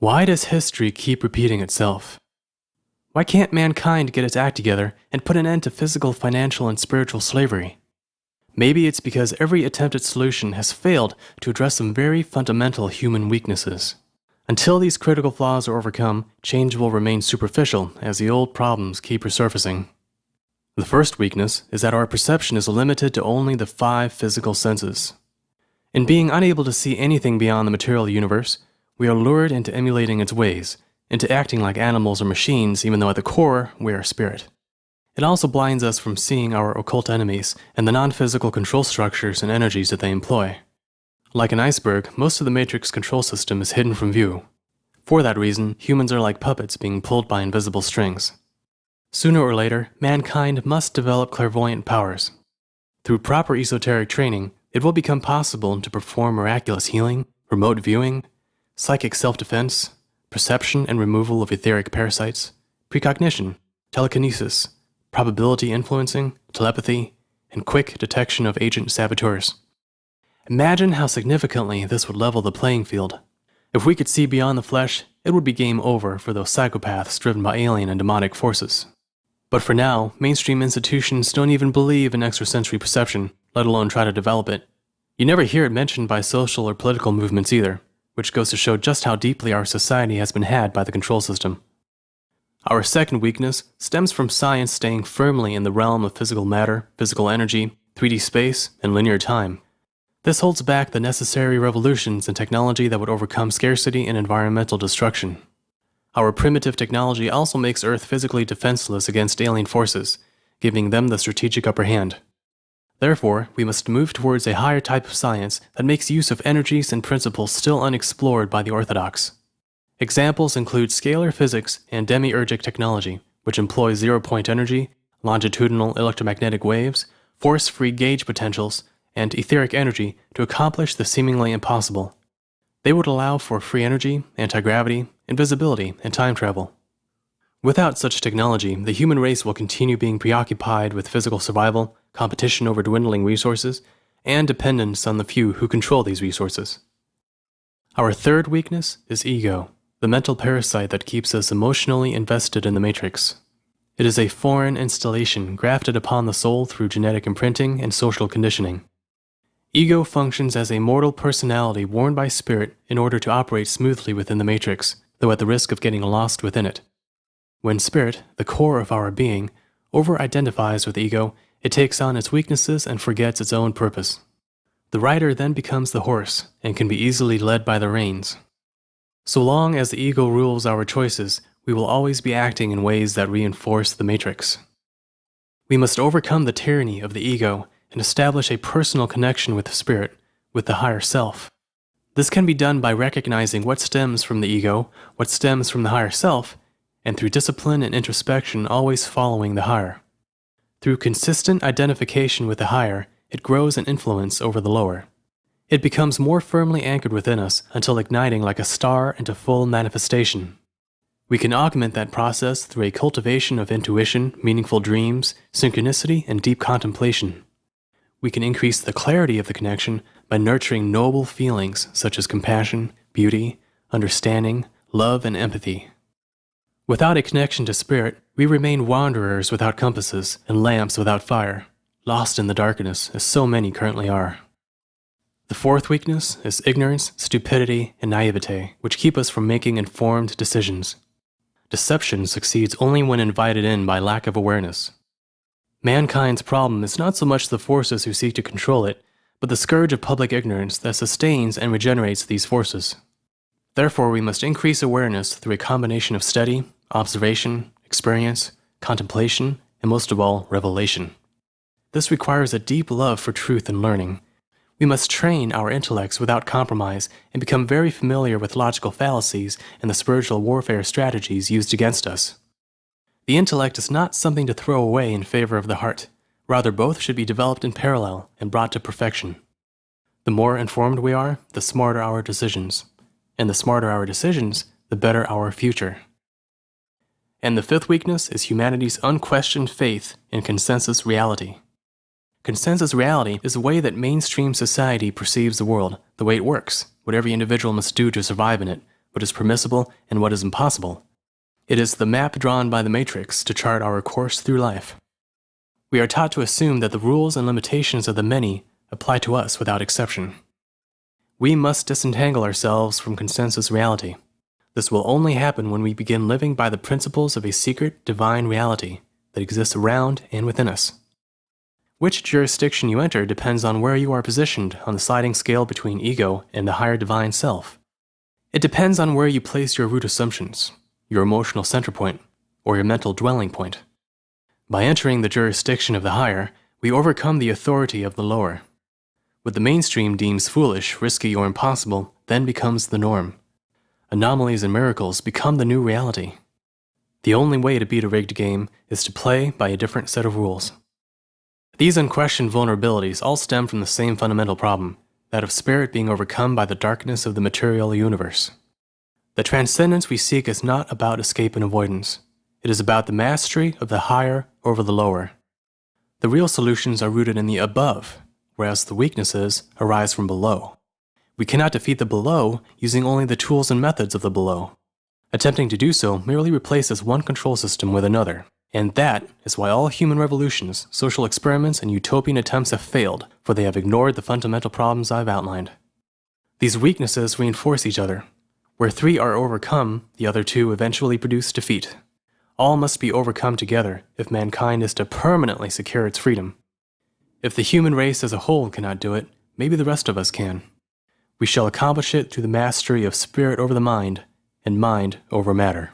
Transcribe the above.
Why does history keep repeating itself? Why can't mankind get its act together and put an end to physical, financial, and spiritual slavery? Maybe it's because every attempted solution has failed to address some very fundamental human weaknesses. Until these critical flaws are overcome, change will remain superficial as the old problems keep resurfacing. The first weakness is that our perception is limited to only the 5 physical senses. In being unable to see anything beyond the material universe, we are lured into emulating its ways, into acting like animals or machines even though at the core we are spirit. It also blinds us from seeing our occult enemies and the non-physical control structures and energies that they employ. Like an iceberg, most of the Matrix control system is hidden from view. For that reason, humans are like puppets being pulled by invisible strings. Sooner or later, mankind must develop clairvoyant powers. Through proper esoteric training, it will become possible to perform miraculous healing, remote viewing, psychic self-defense, perception and removal of etheric parasites, precognition, telekinesis, probability influencing, telepathy, and quick detection of agent saboteurs. Imagine how significantly this would level the playing field. If we could see beyond the flesh, it would be game over for those psychopaths driven by alien and demonic forces. But for now, mainstream institutions don't even believe in extrasensory perception, let alone try to develop it. You never hear it mentioned by social or political movements either, which goes to show just how deeply our society has been had by the control system. Our second weakness stems from science staying firmly in the realm of physical matter, physical energy, 3D space, and linear time. This holds back the necessary revolutions in technology that would overcome scarcity and environmental destruction. Our primitive technology also makes Earth physically defenseless against alien forces, giving them the strategic upper hand. Therefore, we must move towards a higher type of science that makes use of energies and principles still unexplored by the orthodox. Examples include scalar physics and demiurgic technology, which employs zero-point energy, longitudinal electromagnetic waves, force-free gauge potentials, and etheric energy to accomplish the seemingly impossible. They would allow for free energy, anti-gravity, invisibility, and time travel. Without such technology, the human race will continue being preoccupied with physical survival, competition over dwindling resources, and dependence on the few who control these resources. Our third weakness is ego, the mental parasite that keeps us emotionally invested in the Matrix. It is a foreign installation grafted upon the soul through genetic imprinting and social conditioning. Ego functions as a mortal personality worn by spirit in order to operate smoothly within the Matrix, though at the risk of getting lost within it. When spirit, the core of our being, over-identifies with ego, it takes on its weaknesses and forgets its own purpose. The rider then becomes the horse and can be easily led by the reins. So long as the ego rules our choices, we will always be acting in ways that reinforce the Matrix. We must overcome the tyranny of the ego and establish a personal connection with the spirit, with the higher self. This can be done by recognizing what stems from the ego, what stems from the higher self, and through discipline and introspection always following the higher. Through consistent identification with the higher, it grows in influence over the lower. It becomes more firmly anchored within us until igniting like a star into full manifestation. We can augment that process through a cultivation of intuition, meaningful dreams, synchronicity, and deep contemplation. We can increase the clarity of the connection by nurturing noble feelings such as compassion, beauty, understanding, love, and empathy. Without a connection to spirit, we remain wanderers without compasses and lamps without fire, lost in the darkness as so many currently are. The fourth weakness is ignorance, stupidity, and naivete, which keep us from making informed decisions. Deception succeeds only when invited in by lack of awareness. Mankind's problem is not so much the forces who seek to control it, but the scourge of public ignorance that sustains and regenerates these forces. Therefore, we must increase awareness through a combination of study, observation, experience, contemplation, and most of all, revelation. This requires a deep love for truth and learning. We must train our intellects without compromise and become very familiar with logical fallacies and the spiritual warfare strategies used against us. The intellect is not something to throw away in favor of the heart. Rather, both should be developed in parallel and brought to perfection. The more informed we are, the smarter our decisions. And the smarter our decisions, the better our future. And the fifth weakness is humanity's unquestioned faith in consensus reality. Consensus reality is the way that mainstream society perceives the world, the way it works, what every individual must do to survive in it, what is permissible, and what is impossible. It is the map drawn by the matrix to chart our course through life. We are taught to assume that the rules and limitations of the many apply to us without exception. We must disentangle ourselves from consensus reality. This will only happen when we begin living by the principles of a secret divine reality that exists around and within us. Which jurisdiction you enter depends on where you are positioned on the sliding scale between ego and the higher divine self. It depends on where you place your root assumptions, your emotional center point, or your mental dwelling point. By entering the jurisdiction of the higher, we overcome the authority of the lower. What the mainstream deems foolish, risky, or impossible then becomes the norm. Anomalies and miracles become the new reality. The only way to beat a rigged game is to play by a different set of rules. These unquestioned vulnerabilities all stem from the same fundamental problem, that of spirit being overcome by the darkness of the material universe. The transcendence we seek is not about escape and avoidance. It is about the mastery of the higher over the lower. The real solutions are rooted in the above, whereas the weaknesses arise from below. We cannot defeat the below using only the tools and methods of the below. Attempting to do so merely replaces one control system with another. And that is why all human revolutions, social experiments, and utopian attempts have failed, for they have ignored the fundamental problems I've outlined. These weaknesses reinforce each other. Where three are overcome, the other two eventually produce defeat. All must be overcome together if mankind is to permanently secure its freedom. If the human race as a whole cannot do it, maybe the rest of us can. We shall accomplish it through the mastery of spirit over the mind and mind over matter.